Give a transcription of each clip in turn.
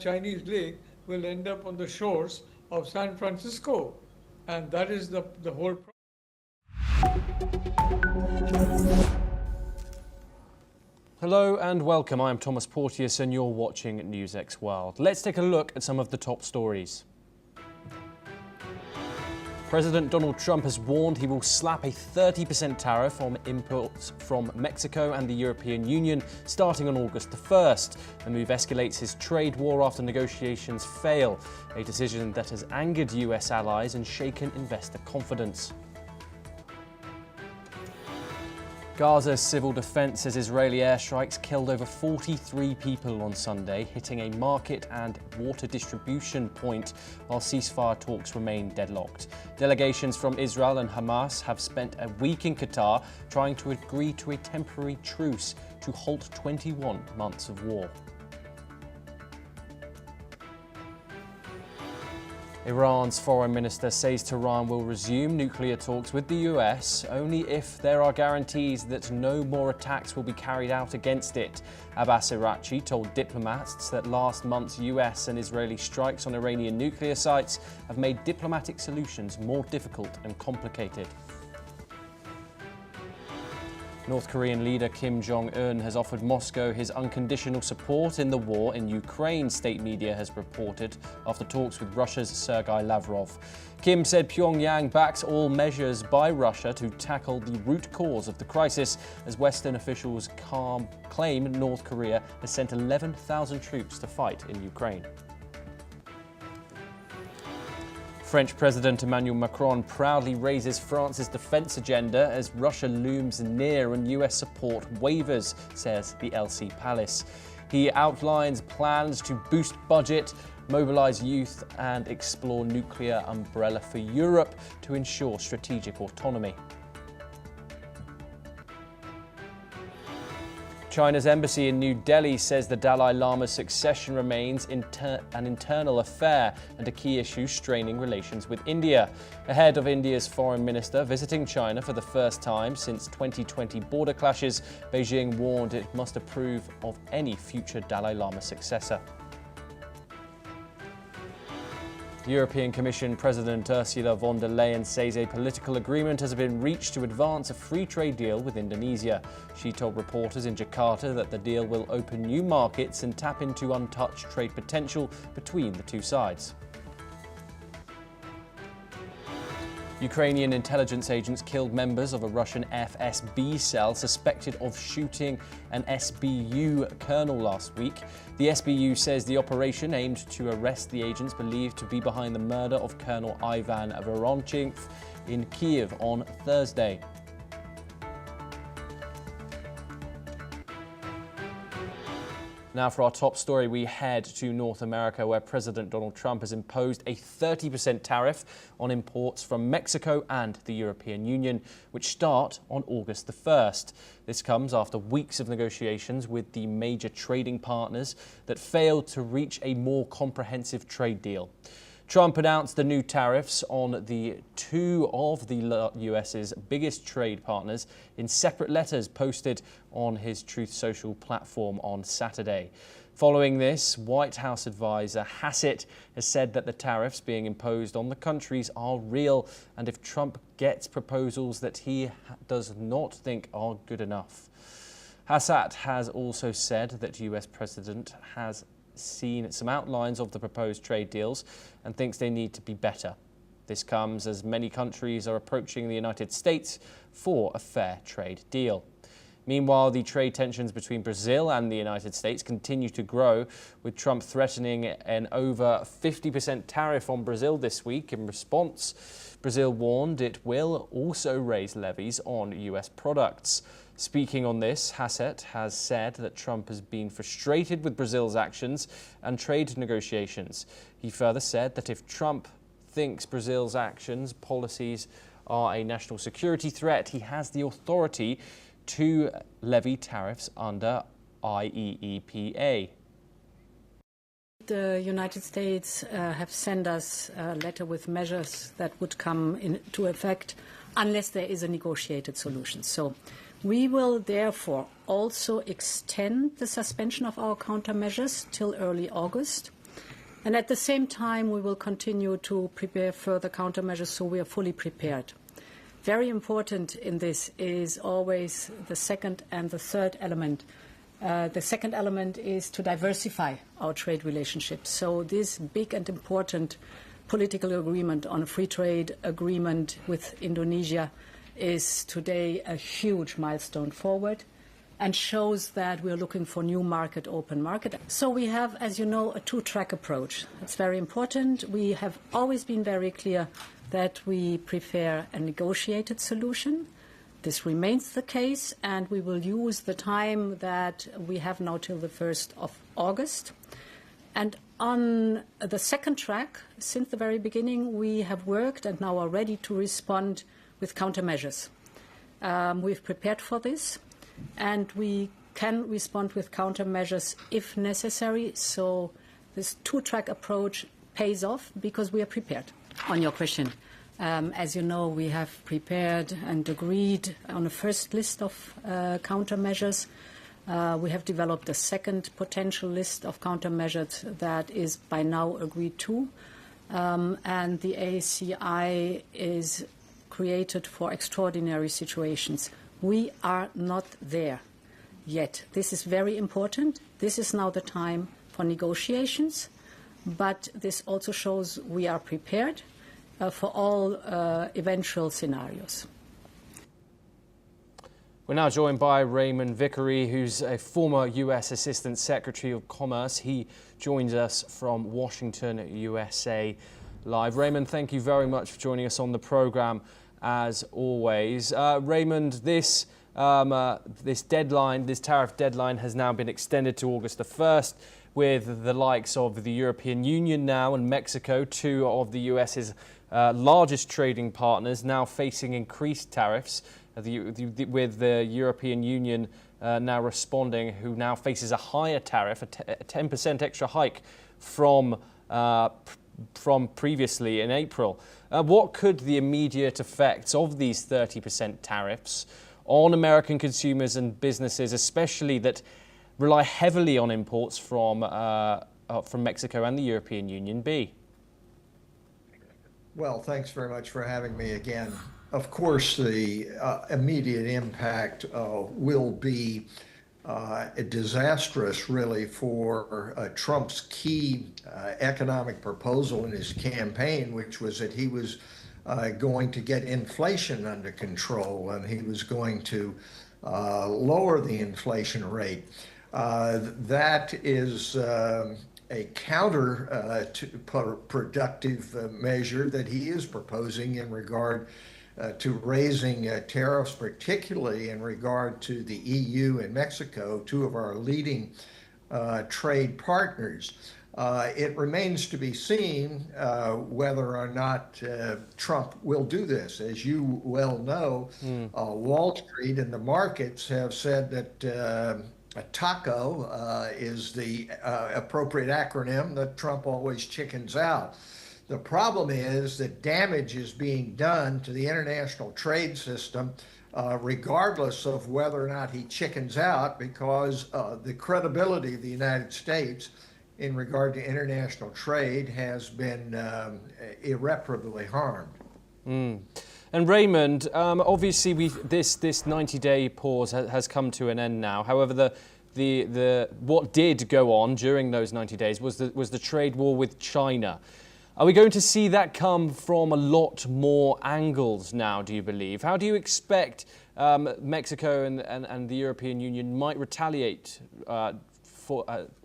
Chinese lake will end up on the shores of San Francisco. And that is the whole problem. Hello and welcome. I am Thomas Porteous and you're watching NewsX World. Let's take a look at some of the top stories. President Donald Trump has warned he will slap a 30% tariff on imports from Mexico and the European Union starting on August the 1st. The move escalates his trade war after negotiations fail, a decision that has angered US allies and shaken investor confidence. Gaza's civil defense says Israeli airstrikes killed over 43 people on Sunday, hitting a market and water distribution point while ceasefire talks remain deadlocked. Delegations from Israel and Hamas have spent a week in Qatar trying to agree to a temporary truce to halt 21 months of war. Iran's foreign minister says Tehran will resume nuclear talks with the US only if there are guarantees that no more attacks will be carried out against it. Abbas Araghchi told diplomats that last month's US and Israeli strikes on Iranian nuclear sites have made diplomatic solutions more difficult and complicated. North Korean leader Kim Jong-un has offered Moscow his unconditional support in the war in Ukraine, state media has reported, after talks with Russia's Sergei Lavrov. Kim said Pyongyang backs all measures by Russia to tackle the root cause of the crisis, as Western officials claim North Korea has sent 11,000 troops to fight in Ukraine. French President Emmanuel Macron proudly raises France's defence agenda as Russia looms near and US support wavers, says the Elysee Palace. He outlines plans to boost budget, mobilise youth and explore nuclear umbrella for Europe to ensure strategic autonomy. China's embassy in New Delhi says the Dalai Lama's succession remains an internal affair and a key issue straining relations with India. Ahead of India's foreign minister visiting China for the first time since 2020 border clashes, Beijing warned it must approve of any future Dalai Lama successor. European Commission President Ursula von der Leyen says a political agreement has been reached to advance a free trade deal with Indonesia. She told reporters in Jakarta that the deal will open new markets and tap into untouched trade potential between the two sides. Ukrainian intelligence agents killed members of a Russian FSB cell suspected of shooting an SBU colonel last week. The SBU says the operation aimed to arrest the agents believed to be behind the murder of Colonel Ivan Voronchik in Kiev on Thursday. Now for our top story, we head to North America, where President Donald Trump has imposed a 30% tariff on imports from Mexico and the European Union, which start on August the 1st. This comes after weeks of negotiations with the major trading partners that failed to reach a more comprehensive trade deal. Trump announced the new tariffs on the two of the US's biggest trade partners in separate letters posted on his Truth Social platform on Saturday. Following this, White House advisor Hassett has said that the tariffs being imposed on the countries are real, and if Trump gets proposals that he does not think are good enough. Hassett has also said that US President has seen some outlines of the proposed trade deals and thinks they need to be better. This comes as many countries are approaching the United States for a fair trade deal. Meanwhile, the trade tensions between Brazil and the United States continue to grow, with Trump threatening an over 50% tariff on Brazil this week. In response, Brazil warned it will also raise levies on US products. Speaking on this, Hassett has said that Trump has been frustrated with Brazil's actions and trade negotiations. He further said that if Trump thinks Brazil's policies are a national security threat, he has the authority to levy tariffs under IEEPA. The United States have sent us a letter with measures that would come into effect unless there is a negotiated solution. So we will therefore also extend the suspension of our countermeasures till early August. And at the same time, we will continue to prepare further countermeasures so we are fully prepared. Very important in this is always the second and the third element. The second element is to diversify our trade relationships. So this big and important political agreement on a free trade agreement with Indonesia is today a huge milestone forward and shows that we're looking for new market, open market. So we have, as you know, a two-track approach. It's very important. We have always been very clear that we prefer a negotiated solution. This remains the case, and we will use the time that we have now till the 1st of August. And on the second track, since the very beginning, we have worked and now are ready to respond with countermeasures. We've prepared for this, and we can respond with countermeasures if necessary. So this two-track approach pays off because we are prepared. On your question, as you know, we have prepared and agreed on a first list of countermeasures. We have developed a second potential list of countermeasures that is by now agreed to. And the ACI is created for extraordinary situations. We are not there yet. This is very important. This is now the time for negotiations, but this also shows we are prepared for all eventual scenarios. We're now joined by Raymond Vickery, who's a former U.S. Assistant Secretary of Commerce. He joins us from Washington, USA, live. Raymond, thank you very much for joining us on the program, as always. Raymond, this deadline, this tariff deadline, has now been extended to August the 1st, with the likes of the European Union now and Mexico, two of the US's largest trading partners, now facing increased tariffs, with the European Union now responding, who now faces a higher tariff, a 10% extra hike from previously in April. What could the immediate effects of these 30% tariffs on American consumers and businesses, especially that rely heavily on imports from Mexico and the European Union, be? Well, thanks very much for having me again. Of course, the immediate impact will be disastrous, really, for Trump's key economic proposal in his campaign, which was that he was going to get inflation under control and he was going to lower the inflation rate. That is a counterproductive measure that he is proposing in regard to raising tariffs, particularly in regard to the EU and Mexico, two of our leading trade partners. It remains to be seen whether or not Trump will do this. As you well know, Wall Street and the markets have said that TACO is the appropriate acronym that Trump always chickens out. The problem is that damage is being done to the international trade system regardless of whether or not he chickens out, because the credibility of the United States in regard to international trade has been irreparably harmed. And Raymond, obviously this 90-day pause has come to an end now. However, what did go on during those 90 days was the trade war with China. Are we going to see that come from a lot more angles now, do you believe? How do you expect Mexico and the European Union might retaliate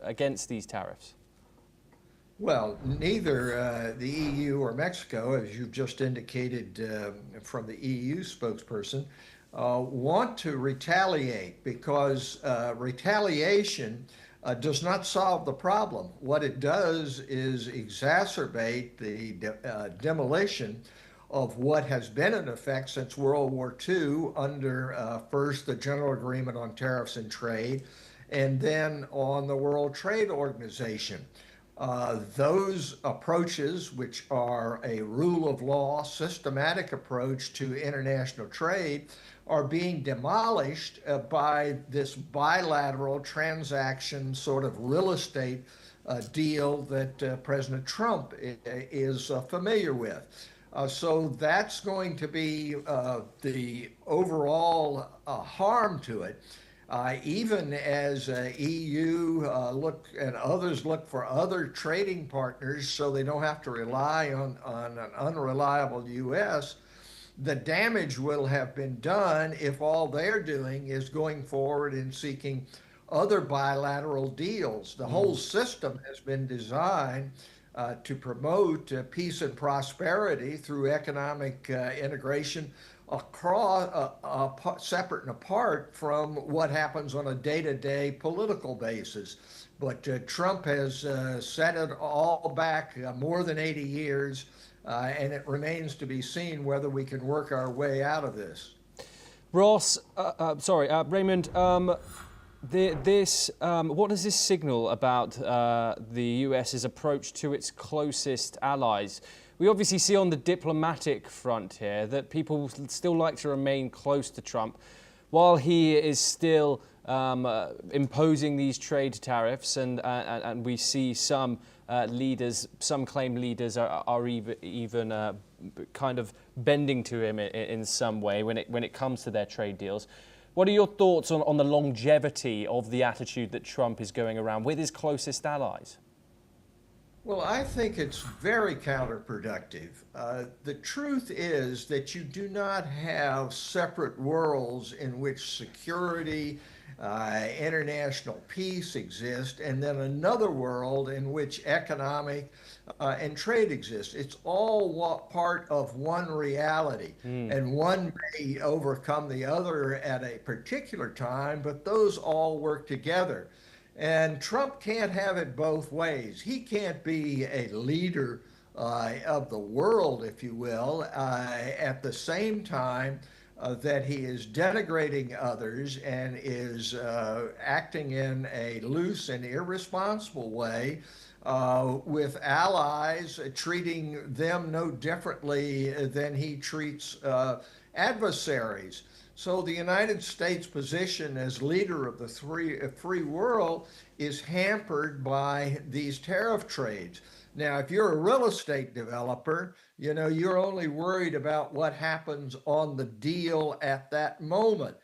against these tariffs? Well, neither the EU or Mexico, as you've just indicated from the EU spokesperson, want to retaliate, because retaliation does not solve the problem. What it does is exacerbate the demolition of what has been in effect since World War II under first the General Agreement on Tariffs and Trade, and then on the World Trade Organization. Those approaches, which are a rule of law, systematic approach to international trade, are being demolished by this bilateral transaction sort of real estate deal that President Trump is familiar with. So that's going to be the overall harm to it. Even as EU look and others look for other trading partners so they don't have to rely on an unreliable U.S., the damage will have been done if all they're doing is going forward and seeking other bilateral deals. The whole system has been designed to promote peace and prosperity through economic integration across separate and apart from what happens on a day-to-day political basis. But Trump has set it all back more than 80 years, and it remains to be seen whether we can work our way out of this. Ross, Raymond, what does this signal about the US's approach to its closest allies? We obviously see on the diplomatic front here that people still like to remain close to Trump, while he is still imposing these trade tariffs, and we see some leaders, some claimed leaders, are even kind of bending to him in some way when it comes to their trade deals. What are your thoughts on the longevity of the attitude that Trump is going around with his closest allies? Well, I think it's very counterproductive. The truth is that you do not have separate worlds in which security, international peace exist, and then another world in which economic and trade exists. It's all part of one reality, and one may overcome the other at a particular time, but those all work together. And Trump can't have it both ways. He can't be a leader of the world, if you will, at the same time that he is denigrating others and is acting in a loose and irresponsible way with allies, treating them no differently than he treats adversaries. So the United States position as leader of the free world is hampered by these tariff trades. Now, if you're a real estate developer, you're only worried about what happens on the deal at that moment.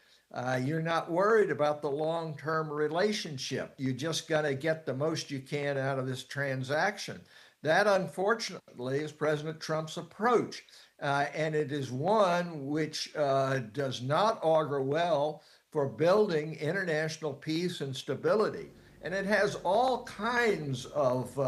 You're not worried about the long-term relationship. You just got to get the most you can out of this transaction. That, unfortunately, is President Trump's approach. And it is one which does not augur well for building international peace and stability. And it has all kinds of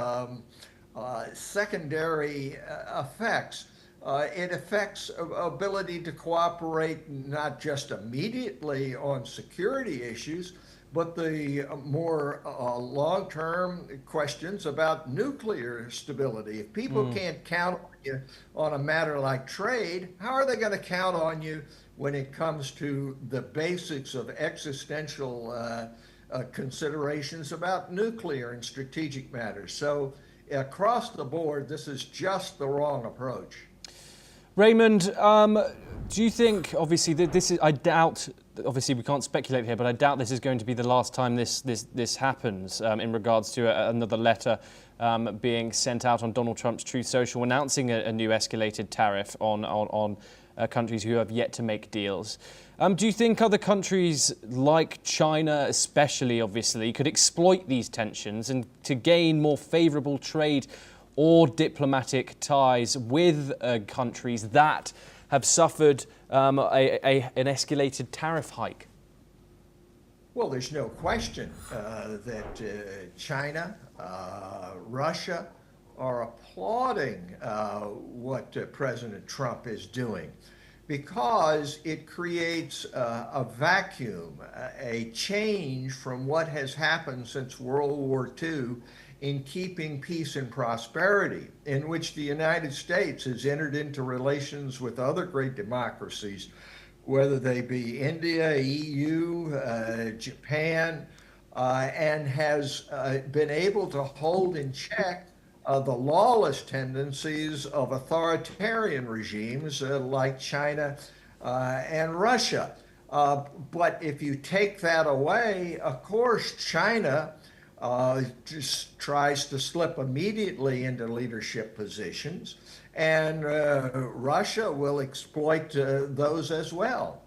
secondary effects. It affects ability to cooperate not just immediately on security issues, but the more long-term questions about nuclear stability. If people can't count on you on a matter like trade, how are they going to count on you when it comes to the basics of existential considerations about nuclear and strategic matters? So across the board, this is just the wrong approach. Raymond, do you think, obviously, that this is, I doubt, obviously we can't speculate here, but I doubt this is going to be the last time this happens in regards to another letter being sent out on Donald Trump's Truth Social announcing a new escalated tariff on countries who have yet to make deals. Do you think other countries like China especially, obviously, could exploit these tensions and to gain more favourable trade or diplomatic ties with countries that have suffered an escalated tariff hike? Well, there's no question that China, Russia are applauding what President Trump is doing, because it creates a vacuum, a change from what has happened since World War II in keeping peace and prosperity, in which the United States has entered into relations with other great democracies, whether they be India, EU, Japan, and has been able to hold in check the lawless tendencies of authoritarian regimes like China and Russia. But if you take that away, of course, China just tries to slip immediately into leadership positions, and Russia will exploit those as well.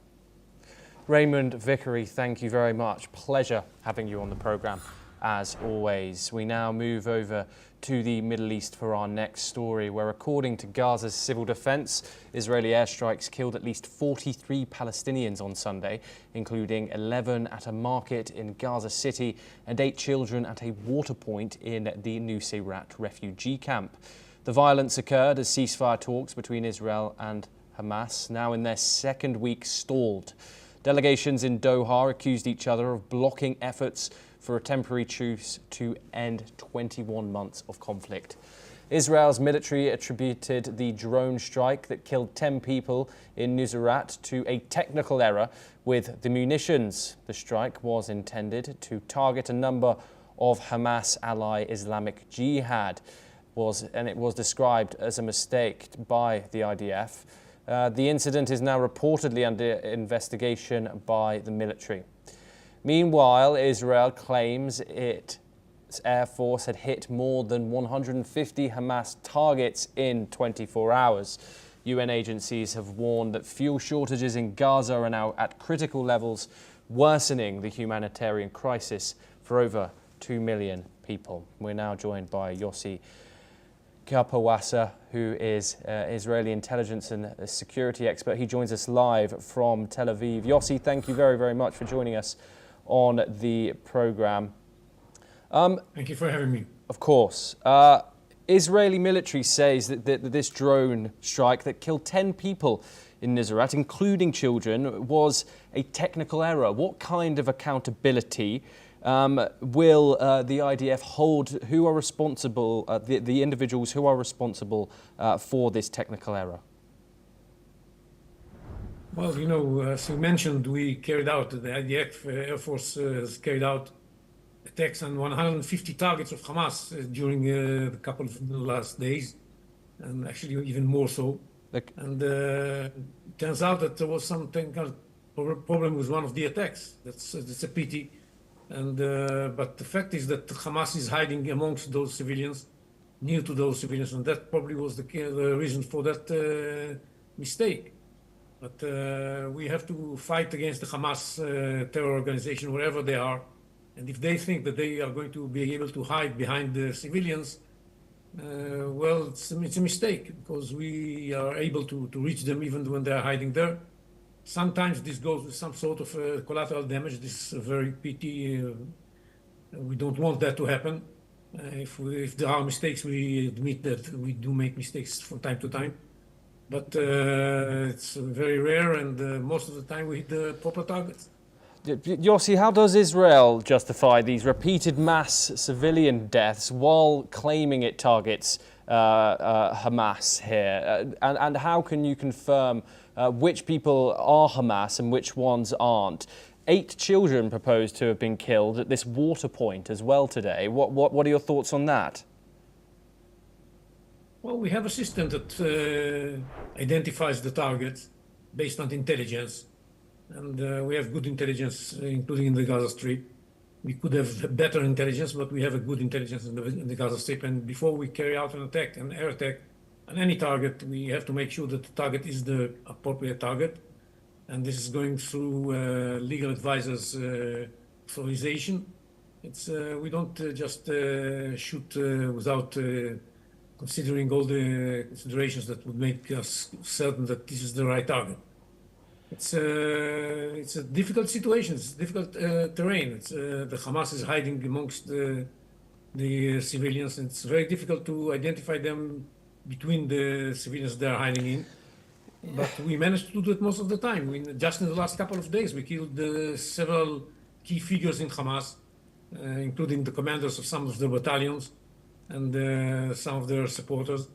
Raymond Vickery, thank you very much. Pleasure having you on the programme, as always. We now move over to the Middle East for our next story, where according to Gaza's civil defence, Israeli airstrikes killed at least 43 Palestinians on Sunday, including 11 at a market in Gaza City and 8 children at a water point in the Nuseirat refugee camp. The violence occurred as ceasefire talks between Israel and Hamas, now in their second week, stalled. Delegations in Doha accused each other of blocking efforts for a temporary truce to end 21 months of conflict. Israel's military attributed the drone strike that killed 10 people in Nuseirat to a technical error with the munitions. The strike was intended to target a number of Hamas ally Islamic Jihad, and it was described as a mistake by the IDF. The incident is now reportedly under investigation by the military. Meanwhile, Israel claims its air force had hit more than 150 Hamas targets in 24 hours. UN agencies have warned that fuel shortages in Gaza are now at critical levels, worsening the humanitarian crisis for over 2 million people. We're now joined by Yossi Kapawasa, who is Israeli intelligence and security expert. He joins us live from Tel Aviv. Yossi, thank you very, very much for joining us on the programme. Thank you for having me. Of course. Israeli military says that this drone strike that killed 10 people in Nuseirat, including children, was a technical error. What kind of accountability will the IDF hold? Who are responsible, the individuals who are responsible for this technical error? Well, as you mentioned, the IDF Air Force has carried out attacks on 150 targets of Hamas during a couple of the last days, and actually even more so. And it turns out that there was some technical problem with one of the attacks. That's a pity. And but the fact is that Hamas is hiding amongst those civilians, near to those civilians, and that probably was the reason for that mistake. But we have to fight against the Hamas terror organization wherever they are. And if they think that they are going to be able to hide behind the civilians, well, it's a mistake, because we are able to reach them even when they are hiding there. Sometimes this goes with some sort of collateral damage. This is a very pity. We don't want that to happen. If there are mistakes, we admit that we do make mistakes from time to time. But it's very rare, and most of the time we hit the proper targets. Yossi, how does Israel justify these repeated mass civilian deaths while claiming it targets Hamas here? And how can you confirm which people are Hamas and which ones aren't? 8 children proposed to have been killed at this water point as well today. What are your thoughts on that? Well, we have a system that identifies the targets based on intelligence. And we have good intelligence, including in the Gaza Strip. We could have better intelligence, but we have a good intelligence in the Gaza Strip. And before we carry out an air attack on any target, we have to make sure that the target is the appropriate target. And this is going through legal advisors' authorization. We don't just shoot without considering all the considerations that would make us certain that this is the right target. It's a difficult situation. It's difficult terrain. The Hamas is hiding amongst the civilians, and it's very difficult to identify them between the civilians they are hiding in. But we managed to do it most of the time. Just in the last couple of days, we killed several key figures in Hamas, including the commanders of some of the battalions and some of their supporters.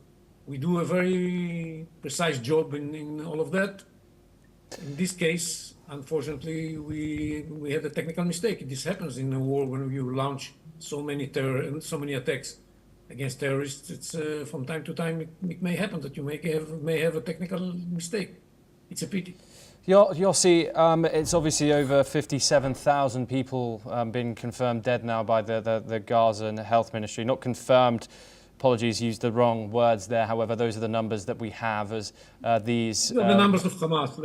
We do a very precise job in all of that. In this case, unfortunately, we had a technical mistake. This happens in a war when you launch so many attacks against terrorists. It's from time to time it may happen that you may have a technical mistake. It's a pity. Yossi, it's obviously over 57,000 people been confirmed dead now by the Gaza and the Health Ministry. Not confirmed, apologies, used the wrong words there. However, those are the numbers that we have as these... the numbers of Hamas.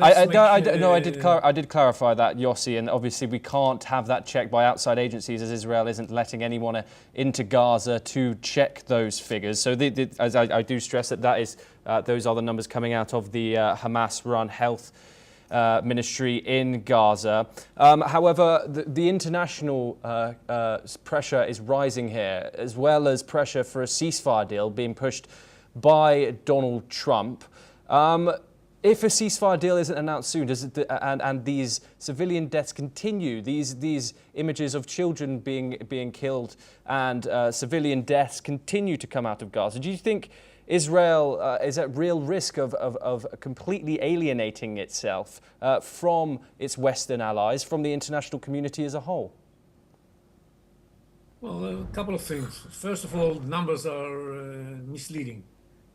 I did clarify that, Yossi, and obviously we can't have that checked by outside agencies as Israel isn't letting anyone into Gaza to check those figures. So as I do stress that is those are the numbers coming out of the Hamas-run health ministry in Gaza. However, the international pressure is rising here, as well as pressure for a ceasefire deal being pushed by Donald Trump. If a ceasefire deal isn't announced soon, and these civilian deaths continue, these images of children being killed and civilian deaths continue to come out of Gaza, do you think Israel is at real risk of completely alienating itself from its Western allies, from the international community as a whole? Well, a couple of things. First of all, the numbers are misleading,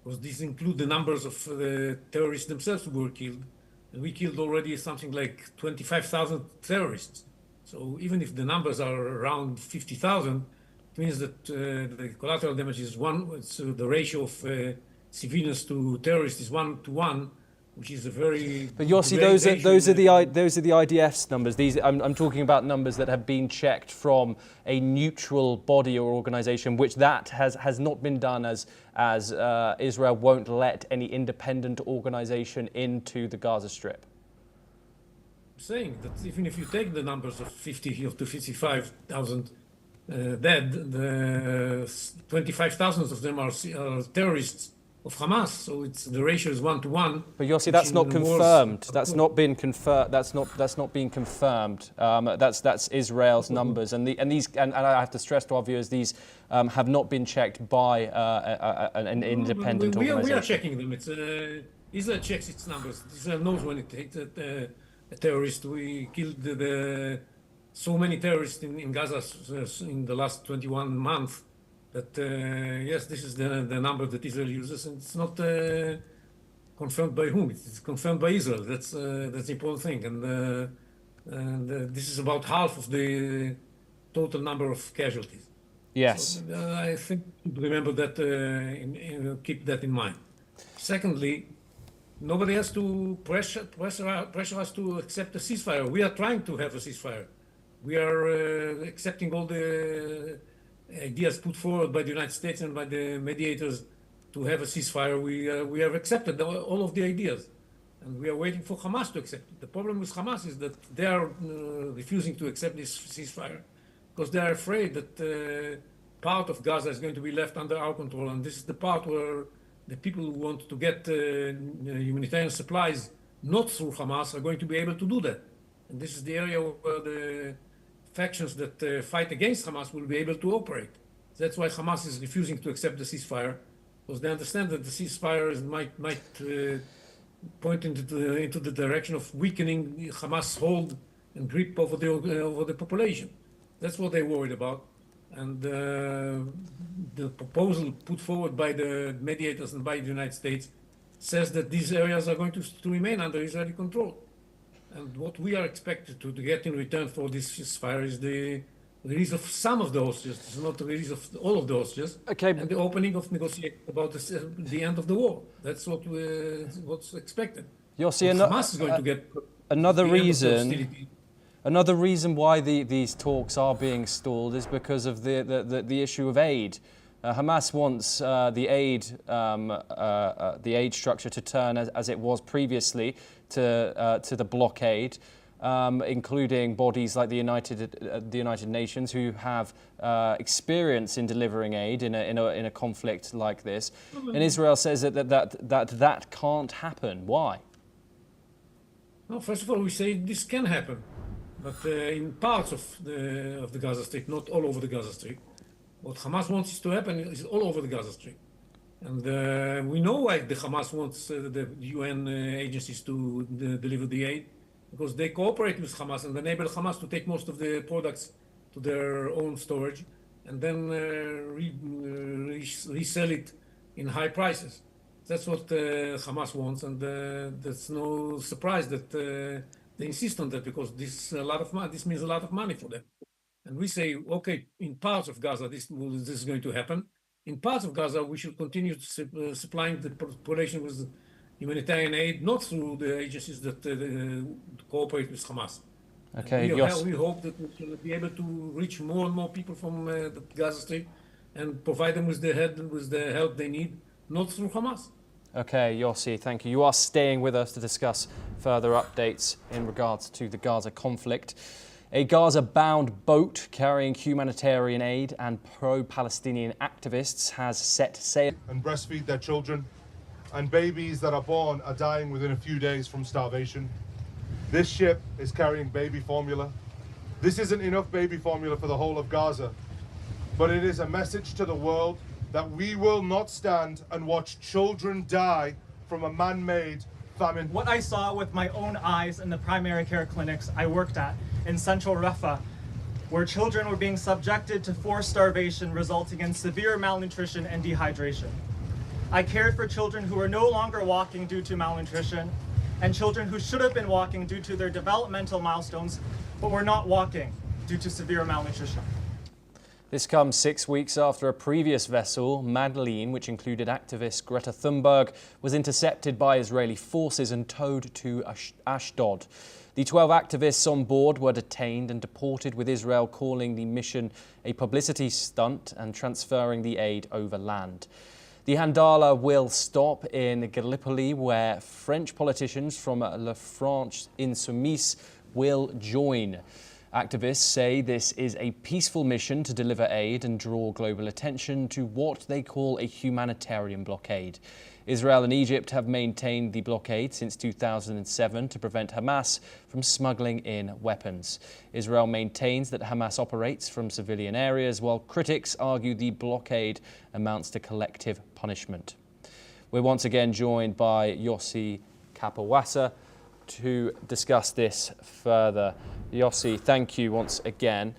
because these include the numbers of the terrorists themselves who were killed. And we killed already something like 25,000 terrorists. So even if the numbers are around 50,000, it means that the collateral damage is one. So the ratio of civilians to terrorists is 1 to 1, which is a very. But Yossi, those are the IDF's numbers. I'm talking about numbers that have been checked from a neutral body or organisation, which that has not been done as Israel won't let any independent organisation into the Gaza Strip. I'm saying that even if you take the numbers of 50 to 55,000. Dead, the 25,000 of them are terrorists of Hamas, so the ratio is 1 to 1. But Yossi, that's not confirmed. That's not been confirmed. That's not being confirmed. That's Israel's numbers, and I have to stress to our viewers, these have not been checked by an independent organisation. We are checking them. Israel checks its numbers. Israel knows when it hits a terrorist. We killed so many terrorists in Gaza in the last 21 months that yes, this is the number that Israel uses, and it's not confirmed by whom. It's confirmed by Israel. That's the important thing, and this is about half of the total number of casualties. Yes, so, I think remember that. Keep that in mind. Secondly, nobody has to pressure us to accept a ceasefire. We are trying to have a ceasefire. We are accepting all the ideas put forward by the United States and by the mediators to have a ceasefire. We have accepted all of the ideas, and we are waiting for Hamas to accept it. The problem with Hamas is that they are refusing to accept this ceasefire because they are afraid that part of Gaza is going to be left under our control, and this is the part where the people who want to get humanitarian supplies not through Hamas are going to be able to do that. And this is the area where the factions that fight against Hamas will be able to operate. That's why Hamas is refusing to accept the ceasefire, because they understand that the ceasefire might point into the direction of weakening Hamas' hold and grip over the population. That's what they're worried about. And the proposal put forward by the mediators and by the United States says that these areas are going to remain under Israeli control. And what we are expected to get in return for this ceasefire is the release of some of the hostages, not the release of all of the hostages, and the opening of negotiations about the end of the war. That's what's expected. Yossi, Hamas is going to get another reason why these talks are being stalled is because of the issue of aid. Hamas wants the aid structure to turn as it was previously to the blockade, including bodies like the United Nations, who have experience in delivering aid in a conflict like this. And Israel says that can't happen. Why? No, first of all, we say this can happen, but in parts of the Gaza Strip, not all over the Gaza Strip. What Hamas wants to happen is all over the Gaza Strip. And we know why the Hamas wants the UN agencies to deliver the aid, because they cooperate with Hamas and enable Hamas to take most of the products to their own storage and then resell it in high prices. That's what Hamas wants, and that's no surprise that they insist on that, because this a lot of money. This means a lot of money for them. And we say, okay, in parts of Gaza, this is going to happen. In parts of Gaza, we should continue supplying the population with humanitarian aid, not through the agencies that cooperate with Hamas. Okay, we hope that we will be able to reach more and more people from the Gaza Strip and provide them with the help they need, not through Hamas. Okay, Yossi, thank you. You are staying with us to discuss further updates in regards to the Gaza conflict. A Gaza-bound boat carrying humanitarian aid and pro-Palestinian activists has set sail. And breastfeed their children, and babies that are born are dying within a few days from starvation. This ship is carrying baby formula. This isn't enough baby formula for the whole of Gaza, but it is a message to the world that we will not stand and watch children die from a man-made famine. What I saw with my own eyes in the primary care clinics I worked at in central Rafah, where children were being subjected to forced starvation resulting in severe malnutrition and dehydration. I cared for children who were no longer walking due to malnutrition, and children who should have been walking due to their developmental milestones, but were not walking due to severe malnutrition. This comes 6 weeks after a previous vessel, Madeleine, which included activist Greta Thunberg, was intercepted by Israeli forces and towed to Ashdod. The 12 activists on board were detained and deported, with Israel calling the mission a publicity stunt and transferring the aid over land. The Handala will stop in Gallipoli, where French politicians from La France Insoumise will join. Activists say this is a peaceful mission to deliver aid and draw global attention to what they call a humanitarian blockade. Israel and Egypt have maintained the blockade since 2007 to prevent Hamas from smuggling in weapons. Israel maintains that Hamas operates from civilian areas, while critics argue the blockade amounts to collective punishment. We're once again joined by Yossi Kapawasa to discuss this further. Yossi, thank you once again.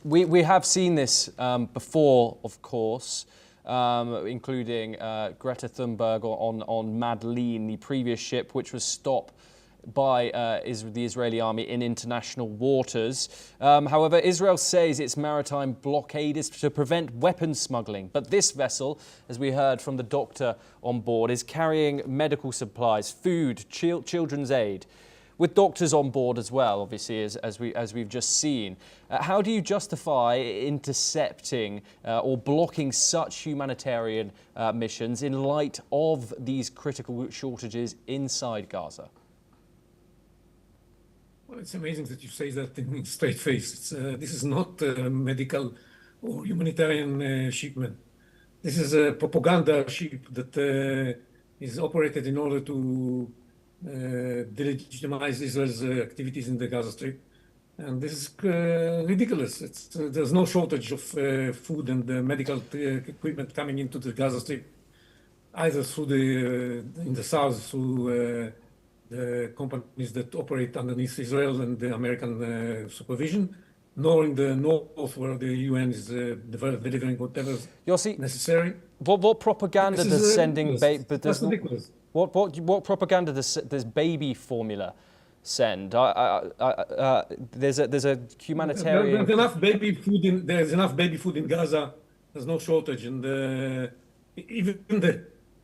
We have seen this before, of course, including Greta Thunberg on Madeleine, the previous ship, which was stopped by the Israeli army in international waters. However, Israel says its maritime blockade is to prevent weapons smuggling. But this vessel, as we heard from the doctor on board, is carrying medical supplies, food, children's aid, with doctors on board as well, obviously, as we've just seen. How do you justify intercepting or blocking such humanitarian missions in light of these critical shortages inside Gaza? Well, it's amazing that you say that in straight face. This is not a medical or humanitarian shipment. This is a propaganda ship that is operated in order to delegitimize Israel's activities in the Gaza Strip. And this is ridiculous. There's no shortage of food and medical equipment coming into the Gaza Strip, either through in the south through the companies that operate underneath Israel and the American supervision, nor in the north, where the UN is delivering whatever is necessary. What propaganda does sending That's ridiculous. What propaganda does baby formula send? There's a humanitarian. There's enough baby food in Gaza. There's no shortage, and even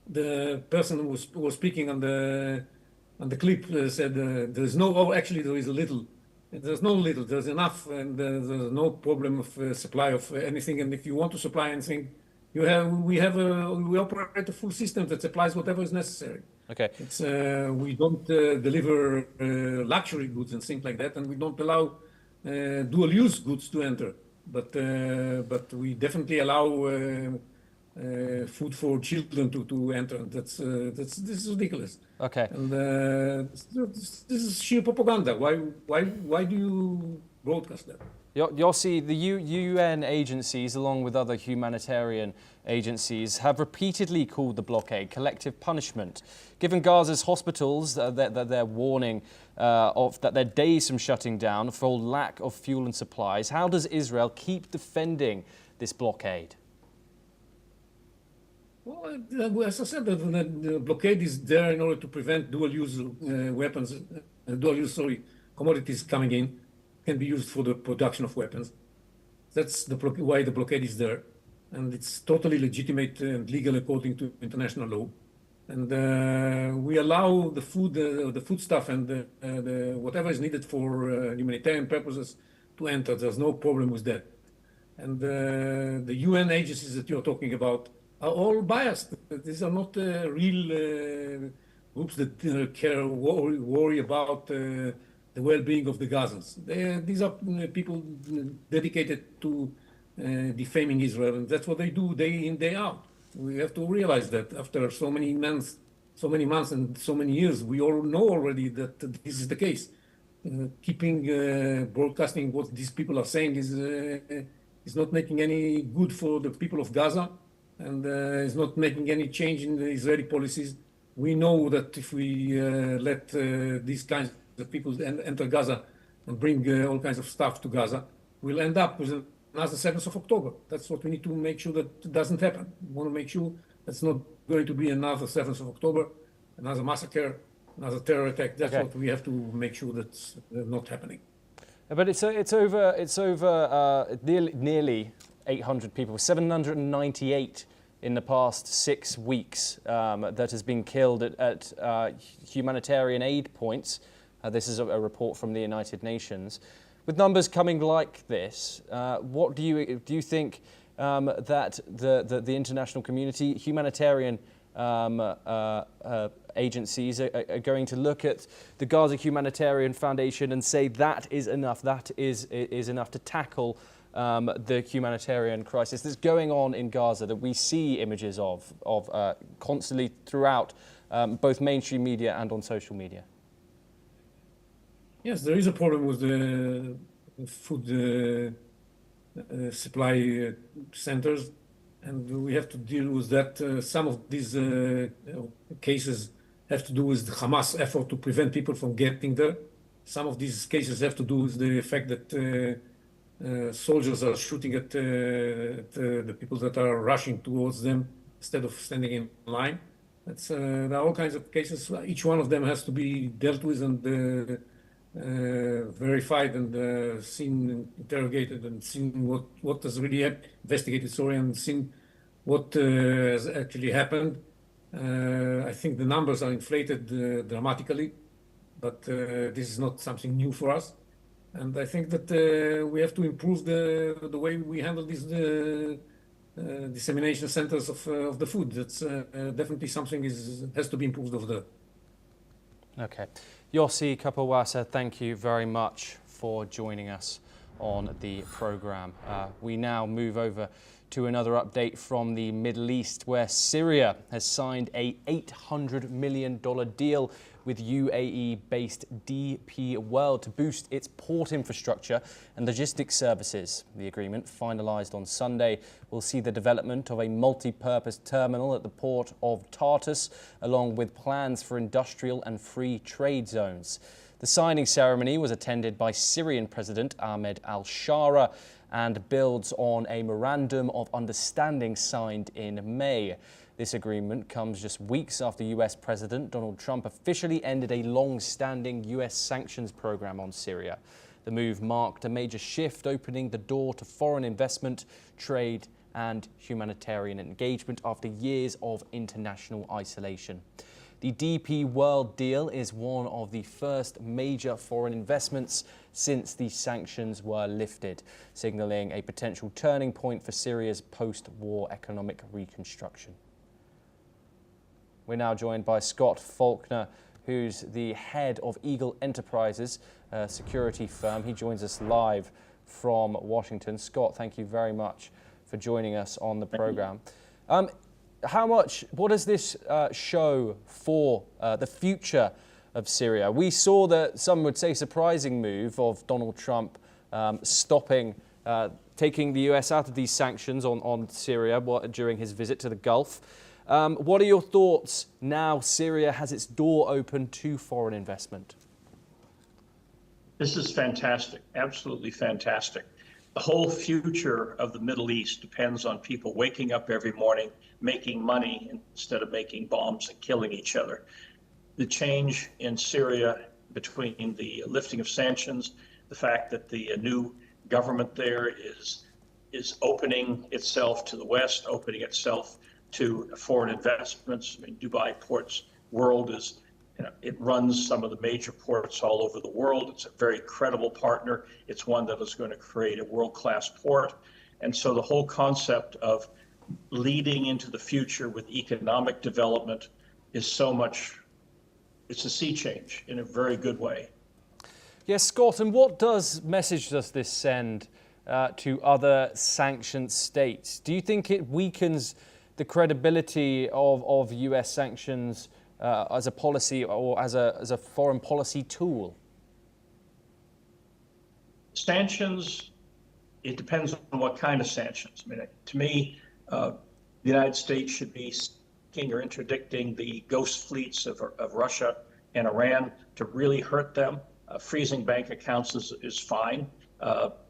the person who was speaking on the clip said there's no. Oh, actually, there is a little. There's no little. There's enough, and there's no problem of supply of anything. And if you want to supply anything, we operate a full system that supplies whatever is necessary. Okay. We don't deliver luxury goods and things like that, and we don't allow dual-use goods to enter. But we definitely allow food for children to enter. This is ridiculous. Okay. And this is sheer propaganda. Why do you broadcast that? Yossi, the UN agencies, along with other humanitarian agencies, have repeatedly called the blockade collective punishment. Given Gaza's hospitals, they're warning that they're days from shutting down for lack of fuel and supplies, how does Israel keep defending this blockade? Well, as I said, the blockade is there in order to prevent dual-use weapons, commodities coming in, can be used for the production of weapons. That's why the blockade is there. And it's totally legitimate and legal according to international law. And we allow the foodstuff and whatever is needed for humanitarian purposes to enter. There's no problem with that. And the UN agencies that you're talking about are all biased. These are not real groups that worry about the well-being of the Gazans. These are people dedicated to defaming Israel, and that's what they do day in, day out. We have to realize that after so many months and so many years, we all know already that this is the case. Keeping broadcasting what these people are saying is not making any good for the people of Gaza, and is not making any change in the Israeli policies. We know that if we let these kinds of people enter Gaza and bring all kinds of stuff to Gaza, we'll end up with another 7th of October. That's what we need to make sure that doesn't happen. We want to make sure that's not going to be another 7th of October, another massacre, another terror attack. That's what we have to make sure that's not happening. But it's over nearly 800 people, 798 in the past 6 weeks that has been killed at humanitarian aid points. This is a report from the United Nations. With numbers coming like this, what do you think that the international community, humanitarian agencies are going to look at the Gaza Humanitarian Foundation and say that is enough, that is enough to tackle the humanitarian crisis that's going on in Gaza, that we see images of constantly throughout both mainstream media and on social media? Yes, there is a problem with the food supply centers, and we have to deal with that. Some of these cases have to do with the Hamas effort to prevent people from getting there. Some of these cases have to do with the fact that soldiers are shooting at the people that are rushing towards them instead of standing in line. There are all kinds of cases. Each one of them has to be dealt with and verified and seen, interrogated, and seen what has really investigated, and seen what has actually happened. I think the numbers are inflated dramatically, but this is not something new for us. And I think that we have to improve the way we handle these dissemination centers of the food. That's definitely something has to be improved over there. Okay. Yossi Kapawasa, thank you very much for joining us on the programme. We now move over to another update from the Middle East, where Syria has signed a $800 million deal with UAE-based DP World to boost its port infrastructure and logistics services. The agreement, finalised on Sunday, will see the development of a multi-purpose terminal at the port of Tartus, along with plans for industrial and free trade zones. The signing ceremony was attended by Syrian President Ahmed al-Shara and builds on a memorandum of understanding signed in May. This agreement comes just weeks after US President Donald Trump officially ended a long-standing US sanctions program on Syria. The move marked a major shift, opening the door to foreign investment, trade and humanitarian engagement after years of international isolation. The DP World deal is one of the first major foreign investments since the sanctions were lifted, signalling a potential turning point for Syria's post-war economic reconstruction. We're now joined by Scott Faulkner, who's the head of Eagle Enterprises, a security firm. He joins us live from Washington. Scott, thank you very much for joining us on the program. What does this show for the future of Syria? We saw that some would say surprising move of Donald Trump taking the US out of these sanctions on Syria during his visit to the Gulf. What are your thoughts now Syria has its door open to foreign investment? This is fantastic, absolutely fantastic. the whole future of the Middle East depends on people waking up every morning, making money instead of making bombs and killing each other. The change in Syria between the lifting of sanctions, the fact that the new government there is opening itself to the West, opening itself to foreign investments. I mean, Dubai Ports World is, it runs some of the major ports all over the world. It's a very credible partner. It's one that is going to create a world-class port. And so the whole concept of leading into the future with economic development is so much, it's a sea change in a very good way. Yes, Scott, and what message does this send to other sanctioned states? Do you think it weakens the credibility of US sanctions as a policy or as a foreign policy tool? Sanctions, it depends on what kind of sanctions. I mean, to me, the United States should be seeking or interdicting the ghost fleets of Russia and Iran to really hurt them. Freezing bank accounts is fine.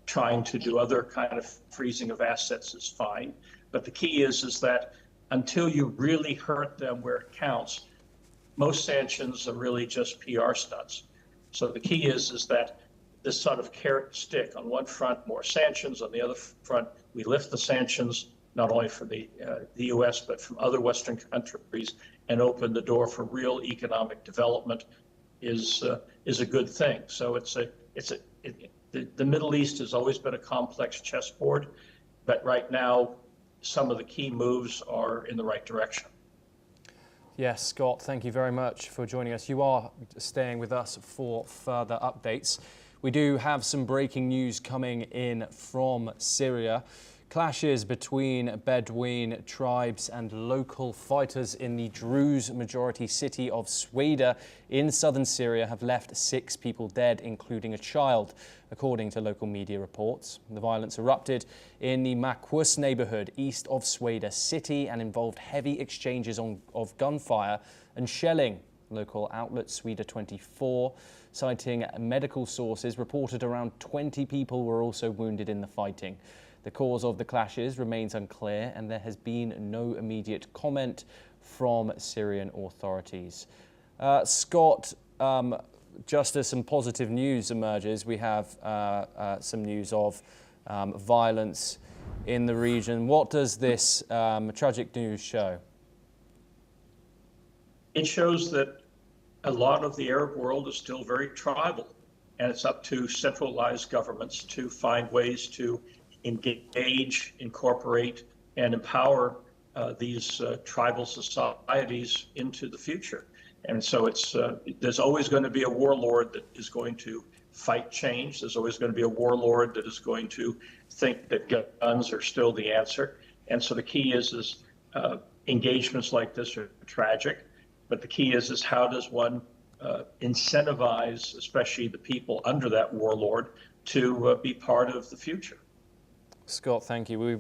Trying to do other kind of freezing of assets is fine. But the key is that until you really hurt them where it counts, most sanctions are really just PR stunts. So the key is that this sort of carrot and stick, on one front, more sanctions, on the other front, we lift the sanctions, not only from the US, but from other Western countries, and open the door for real economic development is a good thing. So the Middle East has always been a complex chessboard, but right now, some of the key moves are in the right direction. Yes, Scott, thank you very much for joining us. You are staying with us for further updates. We do have some breaking news coming in from Syria. Clashes between Bedouin tribes and local fighters in the Druze majority city of Sweda in southern Syria have left 6 people dead, including a child, according to local media reports. The violence erupted in the Makwus neighborhood east of Sweda city and involved heavy exchanges of gunfire and shelling. Local outlet Sweda 24, citing medical sources, reported around 20 people were also wounded in the fighting. The cause of the clashes remains unclear, and there has been no immediate comment from Syrian authorities. Scott, just as some positive news emerges, we have some news of violence in the region. What does this tragic news show? It shows that a lot of the Arab world is still very tribal, and it's up to centralized governments to find ways to engage, incorporate, and empower these tribal societies into the future. And so there's always going to be a warlord that is going to fight change. There's always going to be a warlord that is going to think that guns are still the answer. And so the key is engagements like this are tragic, but the key is how does one incentivize, especially the people under that warlord, to be part of the future. Scott, thank you. We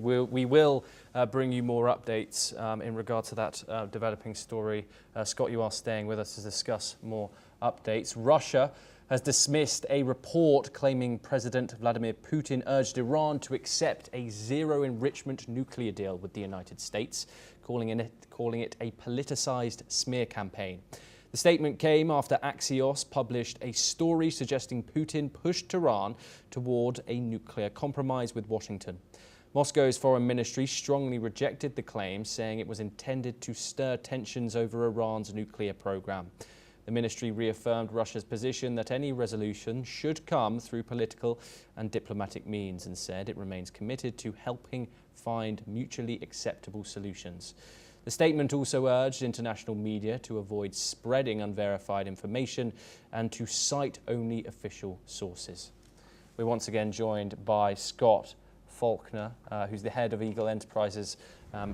will bring you more updates in regard to that developing story. Scott, you are staying with us to discuss more updates. Russia has dismissed a report claiming President Vladimir Putin urged Iran to accept a zero-enrichment nuclear deal with the United States, calling it a politicized smear campaign. The statement came after Axios published a story suggesting Putin pushed Tehran toward a nuclear compromise with Washington. Moscow's foreign ministry strongly rejected the claim, saying it was intended to stir tensions over Iran's nuclear program. The ministry reaffirmed Russia's position that any resolution should come through political and diplomatic means and said it remains committed to helping find mutually acceptable solutions. The statement also urged international media to avoid spreading unverified information and to cite only official sources. We're once again joined by Scott Faulkner, who's the head of Eagle Enterprises.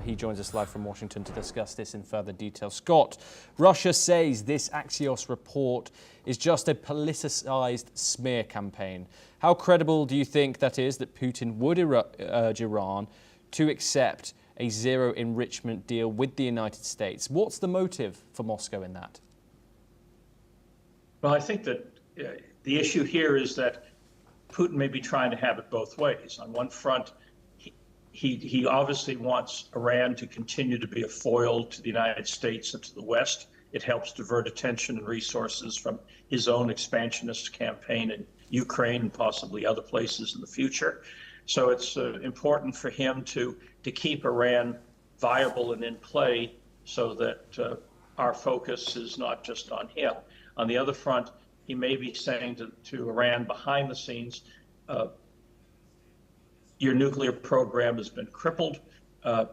He joins us live from Washington to discuss this in further detail. Scott, Russia says this Axios report is just a politicized smear campaign. How credible do you think that is, that Putin would urge Iran to accept a zero-enrichment deal with the United States? What's the motive for Moscow in that? Well, I think that the issue here is that Putin may be trying to have it both ways. On one front, he obviously wants Iran to continue to be a foil to the United States and to the West. It helps divert attention and resources from his own expansionist campaign in Ukraine and possibly other places in the future. So it's important for him to keep Iran viable and in play so that our focus is not just on him. On the other front, he may be saying to Iran behind the scenes, your nuclear program has been crippled.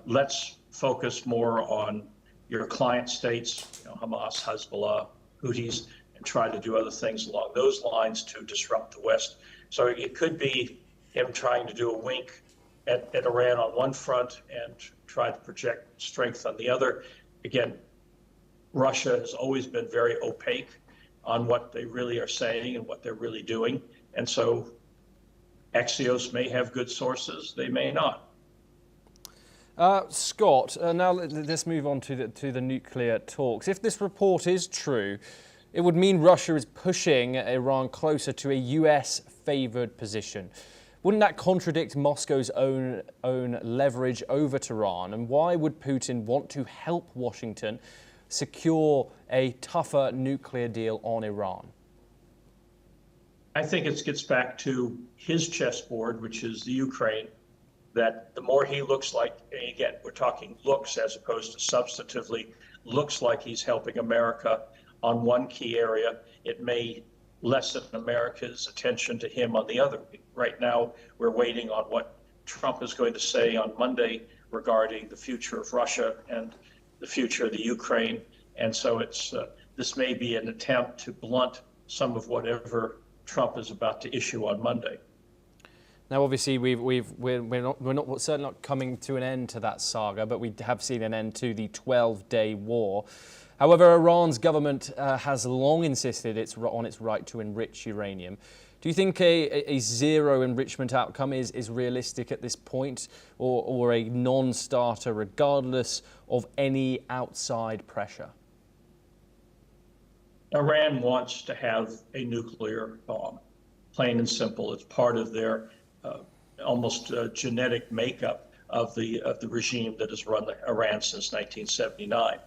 Let's focus more on your client states, Hamas, Hezbollah, Houthis, and try to do other things along those lines to disrupt the West. So it could be him trying to do a wink at Iran on one front and try to project strength on the other. Again, Russia has always been very opaque on what they really are saying and what they're really doing. And so Axios may have good sources, they may not. Scott, now let's move on to the nuclear talks. If this report is true, it would mean Russia is pushing Iran closer to a US-favoured position. Wouldn't that contradict Moscow's own leverage over Tehran? And why would Putin want to help Washington secure a tougher nuclear deal on Iran? I think it gets back to his chessboard, which is the Ukraine, that the more he looks like, and again, we're talking looks as opposed to substantively, looks like he's helping America on one key area, it may lessen America's attention to him on the other. Right now, we're waiting on what Trump is going to say on Monday regarding the future of Russia and the future of the Ukraine. And so this may be an attempt to blunt some of whatever Trump is about to issue on Monday. Now, obviously, we're certainly not coming to an end to that saga, but we have seen an end to the 12-day war. However, Iran's government has long insisted on its right to enrich uranium. Do you think a zero enrichment outcome is realistic at this point, or a non-starter regardless of any outside pressure? Iran wants to have a nuclear bomb, plain and simple. It's part of their almost genetic makeup of the regime that has run Iran since 1979.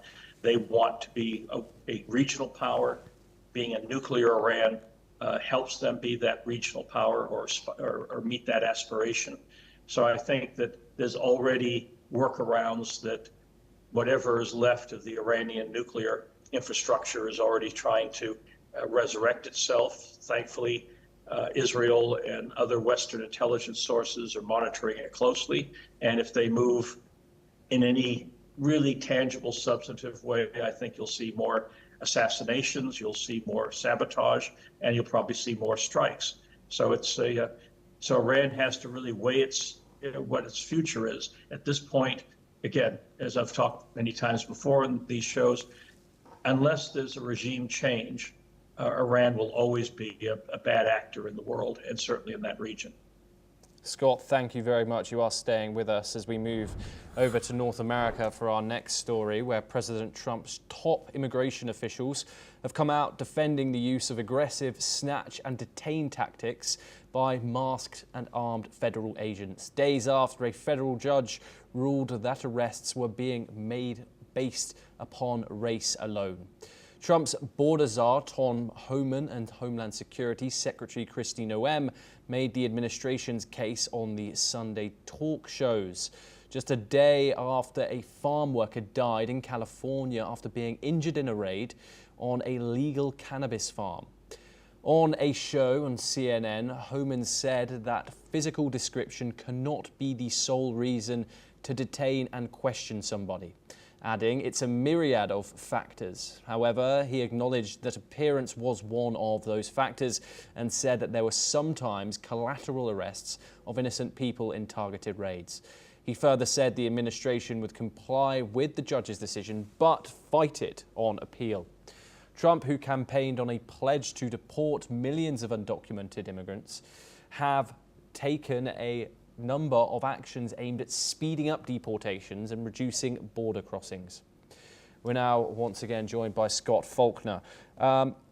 They want to be a regional power. Being a nuclear Iran helps them be that regional power or meet that aspiration. So I think that there's already workarounds that whatever is left of the Iranian nuclear infrastructure is already trying to resurrect itself. Thankfully, Israel and other Western intelligence sources are monitoring it closely. And if they move in any really tangible, substantive way, I think you'll see more assassinations, you'll see more sabotage, and you'll probably see more strikes. So so Iran has to really weigh what its future is. At this point, again, as I've talked many times before in these shows, unless there's a regime change, Iran will always be a bad actor in the world, and certainly in that region. Scott, thank you very much. You are staying with us as we move over to North America for our next story, where President Trump's top immigration officials have come out defending the use of aggressive snatch and detain tactics by masked and armed federal agents, days after a federal judge ruled that arrests were being made based upon race alone. Trump's border czar, Tom Homan, and Homeland Security Secretary Kristi Noem made the administration's case on the Sunday talk shows, just a day after a farm worker died in California after being injured in a raid on a legal cannabis farm. On a show on CNN, Homan said that physical description cannot be the sole reason to detain and question somebody, adding it's a myriad of factors. However, he acknowledged that appearance was one of those factors and said that there were sometimes collateral arrests of innocent people in targeted raids. He further said the administration would comply with the judge's decision but fight it on appeal. Trump, who campaigned on a pledge to deport millions of undocumented immigrants, have taken a number of actions aimed at speeding up deportations and reducing border crossings. We're now once again joined by Scott Faulkner.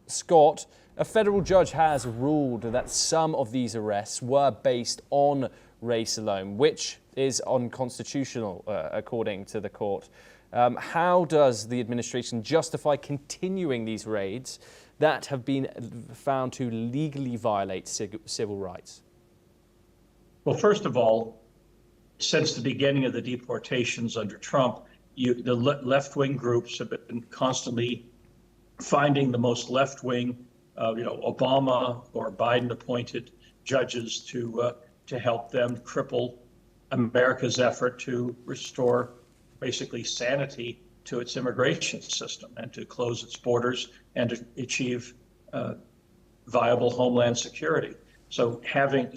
Scott, a federal judge has ruled that some of these arrests were based on race alone, which is unconstitutional, according to the court. How does the administration justify continuing these raids that have been found to legally violate civil rights? Well, first of all, since the beginning of the deportations under Trump, the left-wing groups have been constantly finding the most left-wing, Obama or Biden-appointed judges to help them cripple America's effort to restore basically sanity to its immigration system and to close its borders and to achieve viable homeland security. So having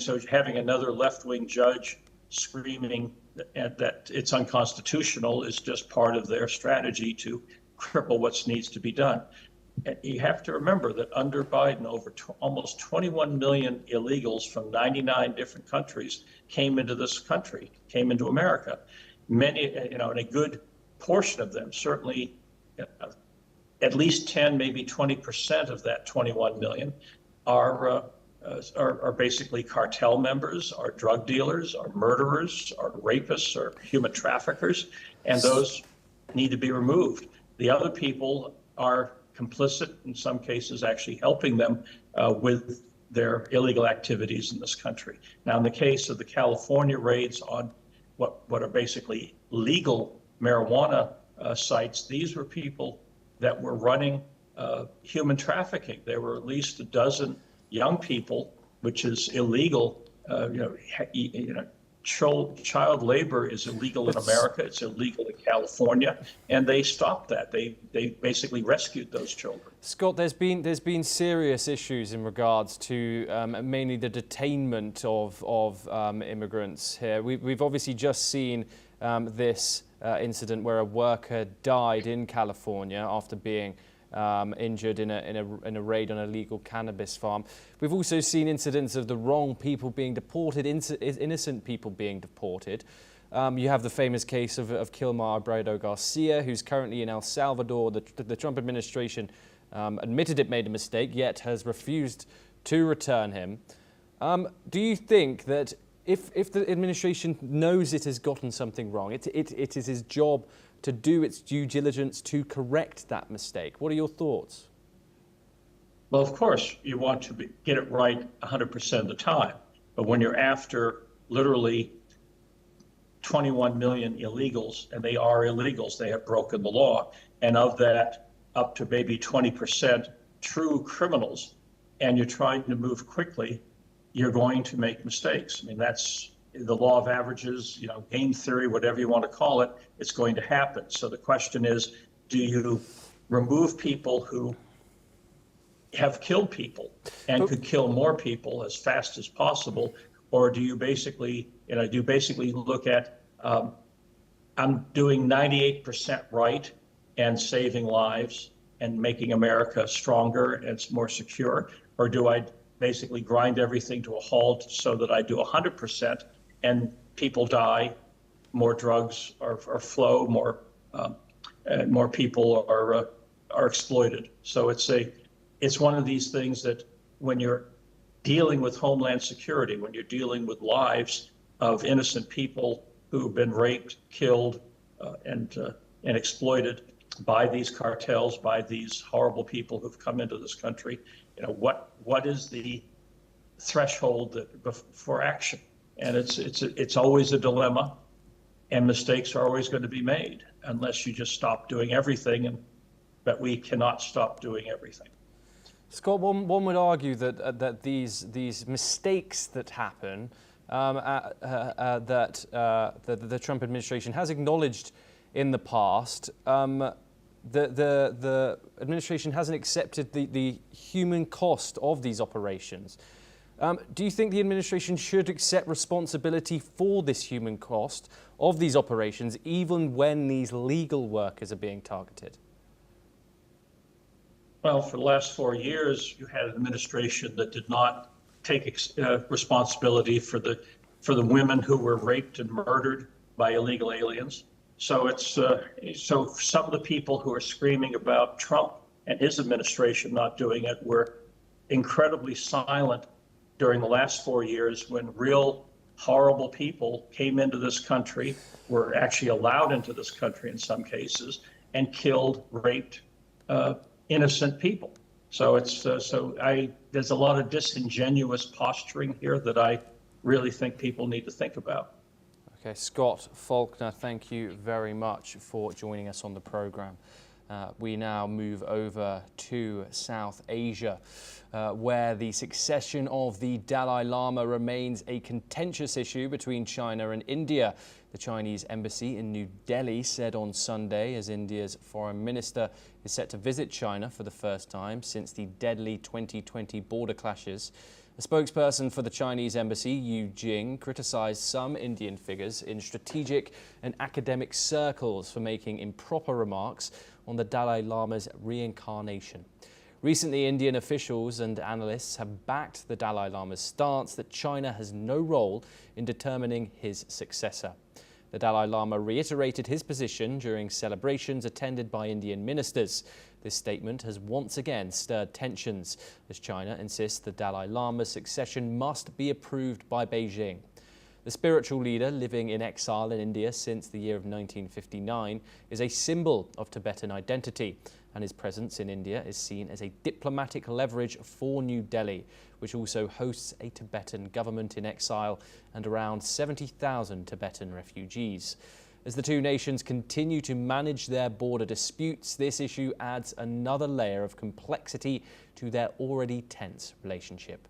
another left-wing judge screaming that it's unconstitutional is just part of their strategy to cripple what needs to be done. And you have to remember that under Biden, almost 21 million illegals from 99 different countries came into this country, came into America. Many, and a good portion of them, certainly at least 10, maybe 20% of that 21 million are basically cartel members, are drug dealers, are murderers, are rapists, or human traffickers, and those need to be removed. The other people are complicit, in some cases actually helping them with their illegal activities in this country. Now, in the case of the California raids on what are basically legal marijuana sites, these were people that were running human trafficking. There were at least a dozen young people, which is illegal. Child labor is illegal in America. It's illegal in California, and they stopped that. They basically rescued those children. Scott, there's been serious issues in regards to mainly the detainment of immigrants here. We've obviously just seen this incident where a worker died in California after being injured in a raid on a legal cannabis farm. We've also seen incidents of the wrong people being deported, innocent people being deported. You have the famous case of Kilmar Abrado Garcia, who's currently in El Salvador. The Trump administration admitted it made a mistake, yet has refused to return him. Do you think that if the administration knows it has gotten something wrong, it is his job to do its due diligence to correct that mistake? What are your thoughts? Well, of course, you want to get it right 100% of the time. But when you're after literally 21 million illegals, and they are illegals, they have broken the law, and of that, up to maybe 20% true criminals, and you're trying to move quickly, you're going to make mistakes. I mean, that's the law of averages, game theory, whatever you want to call it, it's going to happen. So the question is, do you remove people who have killed people and could kill more people as fast as possible? Or do you basically, look at, I'm doing 98% right and saving lives and making America stronger and it's more secure? Or do I basically grind everything to a halt so that I do 100% and people die, more drugs are flow, more people are exploited. So it's one of these things that when you're dealing with homeland security, when you're dealing with lives of innocent people who've been raped, killed, and exploited by these cartels, by these horrible people who've come into this country, what is the threshold for action? And it's always a dilemma, and mistakes are always going to be made unless you just stop doing everything, but we cannot stop doing everything. Scott, one would argue that these mistakes that happen, that the Trump administration has acknowledged in the past, the administration hasn't accepted the human cost of these operations. Do you think the administration should accept responsibility for this human cost of these operations, even when these legal workers are being targeted? Well, for the last 4 years, you had an administration that did not take responsibility for the women who were raped and murdered by illegal aliens. So so some of the people who are screaming about Trump and his administration not doing it, were incredibly silent during the last 4 years when real horrible people came into this country, were actually allowed into this country in some cases, and killed, raped innocent people. So there's a lot of disingenuous posturing here that I really think people need to think about. Okay, Scott Faulkner, thank you very much for joining us on the program. We now move over to South Asia, where the succession of the Dalai Lama remains a contentious issue between China and India. The Chinese embassy in New Delhi said on Sunday, as India's foreign minister is set to visit China for the first time since the deadly 2020 border clashes. A spokesperson for the Chinese embassy, Yu Jing, criticized some Indian figures in strategic and academic circles for making improper remarks on the Dalai Lama's reincarnation. Recently, Indian officials and analysts have backed the Dalai Lama's stance that China has no role in determining his successor. The Dalai Lama reiterated his position during celebrations attended by Indian ministers. This statement has once again stirred tensions, as China insists the Dalai Lama's succession must be approved by Beijing. The spiritual leader, living in exile in India since the year of 1959, is a symbol of Tibetan identity, and his presence in India is seen as a diplomatic leverage for New Delhi, which also hosts a Tibetan government in exile and around 70,000 Tibetan refugees. As the two nations continue to manage their border disputes, this issue adds another layer of complexity to their already tense relationship.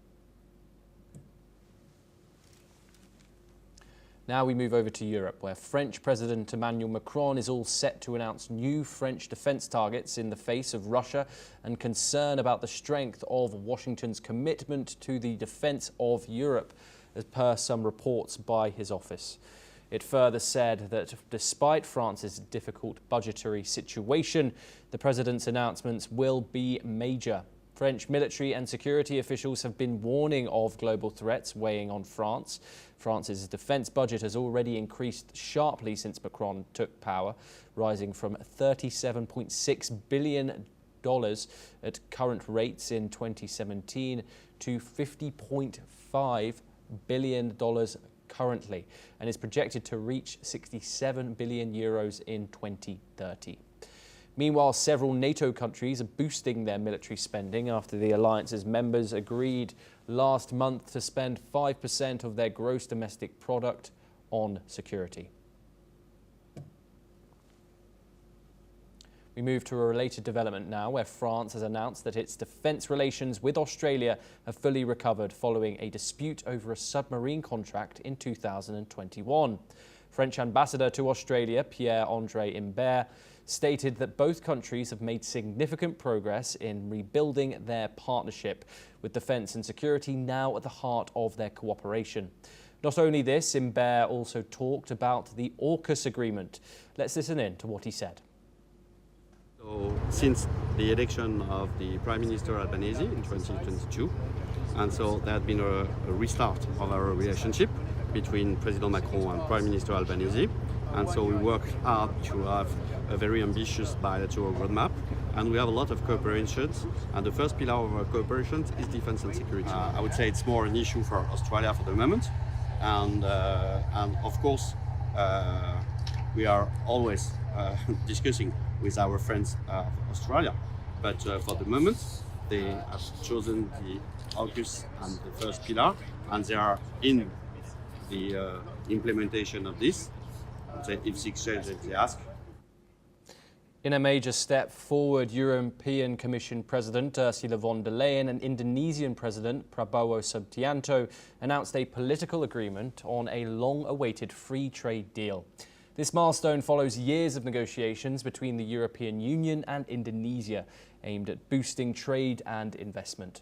Now we move over to Europe, where French President Emmanuel Macron is all set to announce new French defence targets in the face of Russia and concern about the strength of Washington's commitment to the defence of Europe, as per some reports by his office. It further said that despite France's difficult budgetary situation, the president's announcements will be major. French military and security officials have been warning of global threats weighing on France. France's defence budget has already increased sharply since Macron took power, rising from $37.6 billion at current rates in 2017 to $50.5 billion currently, and is projected to reach 67 billion euros in 2030. Meanwhile, several NATO countries are boosting their military spending after the alliance's members agreed last month to spend 5% of their gross domestic product on security. We move to a related development now, where France has announced that its defence relations with Australia have fully recovered following a dispute over a submarine contract in 2021. French ambassador to Australia, Pierre-André Imbert, stated that both countries have made significant progress in rebuilding their partnership, with defence and security now at the heart of their cooperation. Not only this, Imbert also talked about the AUKUS agreement. Let's listen in to what he said. So, since the election of the Prime Minister Albanese in 2022, and so there had been a restart of our relationship between President Macron and Prime Minister Albanese, and so we work hard to have a very ambitious bilateral roadmap, and we have a lot of cooperation, and the first pillar of our cooperation is defense and security. I would say it's more an issue for Australia for the moment, and of course we are always discussing with our friends of Australia, but for the moment they have chosen the AUKUS and the first pillar, and they are in the implementation of this. It's the exchange that they ask. In a major step forward, European Commission President Ursula von der Leyen and Indonesian President Prabowo Subianto announced a political agreement on a long-awaited free trade deal. This milestone follows years of negotiations between the European Union and Indonesia, aimed at boosting trade and investment.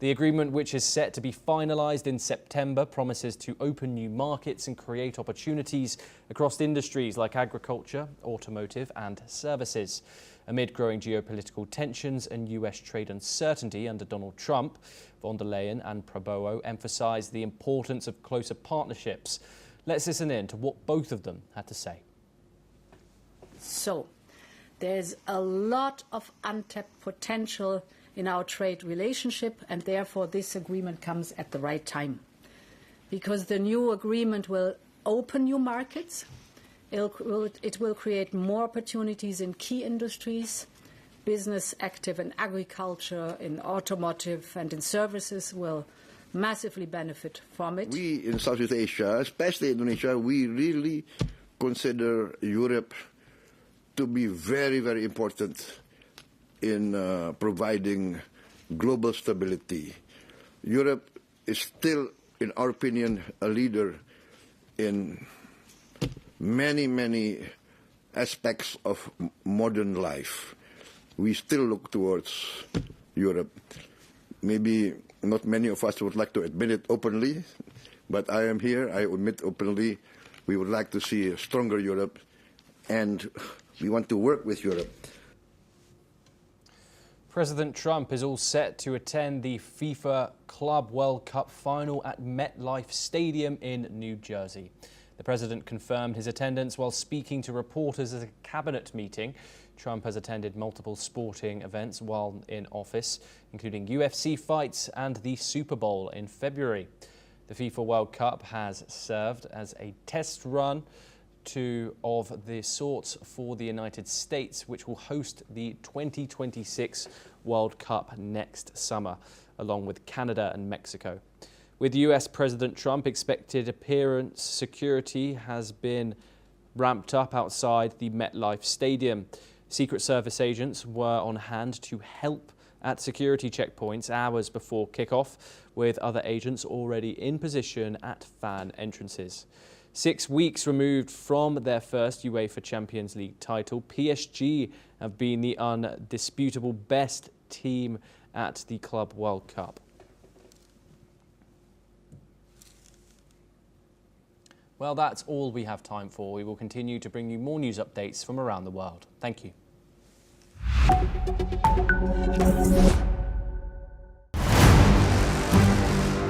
The agreement, which is set to be finalised in September, promises to open new markets and create opportunities across industries like agriculture, automotive and services. Amid growing geopolitical tensions and US trade uncertainty under Donald Trump, von der Leyen and Prabowo emphasised the importance of closer partnerships. Let's listen in to what both of them had to say. So, There's a lot of untapped potential in our trade relationship, and therefore this agreement comes at the right time. Because the new agreement will open new markets, it will create more opportunities in key industries. Business active in agriculture, in automotive and in services will massively benefit from it. We in Southeast Asia, especially Indonesia, we really consider Europe to be very, very important in providing global stability. Europe is still, in our opinion, a leader in many, many aspects of modern life. We still look towards Europe. Maybe not many of us would like to admit it openly, but I am here, I admit openly, we would like to see a stronger Europe, and we want to work with Europe. President Trump is all set to attend the FIFA Club World Cup final at MetLife Stadium in New Jersey. The president confirmed his attendance while speaking to reporters at a cabinet meeting. Trump has attended multiple sporting events while in office, including UFC fights and the Super Bowl in February. The FIFA World Cup has served as a test run of the sorts for the United States, which will host the 2026 World Cup next summer, along with Canada and Mexico. With US President Trump expected appearance, security has been ramped up outside the MetLife Stadium. Secret Service agents were on hand to help at security checkpoints hours before kickoff, with other agents already in position at fan entrances. 6 weeks removed from their first UEFA Champions League title, PSG have been the undisputable best team at the Club World Cup. Well, that's all we have time for. We will continue to bring you more news updates from around the world. Thank you.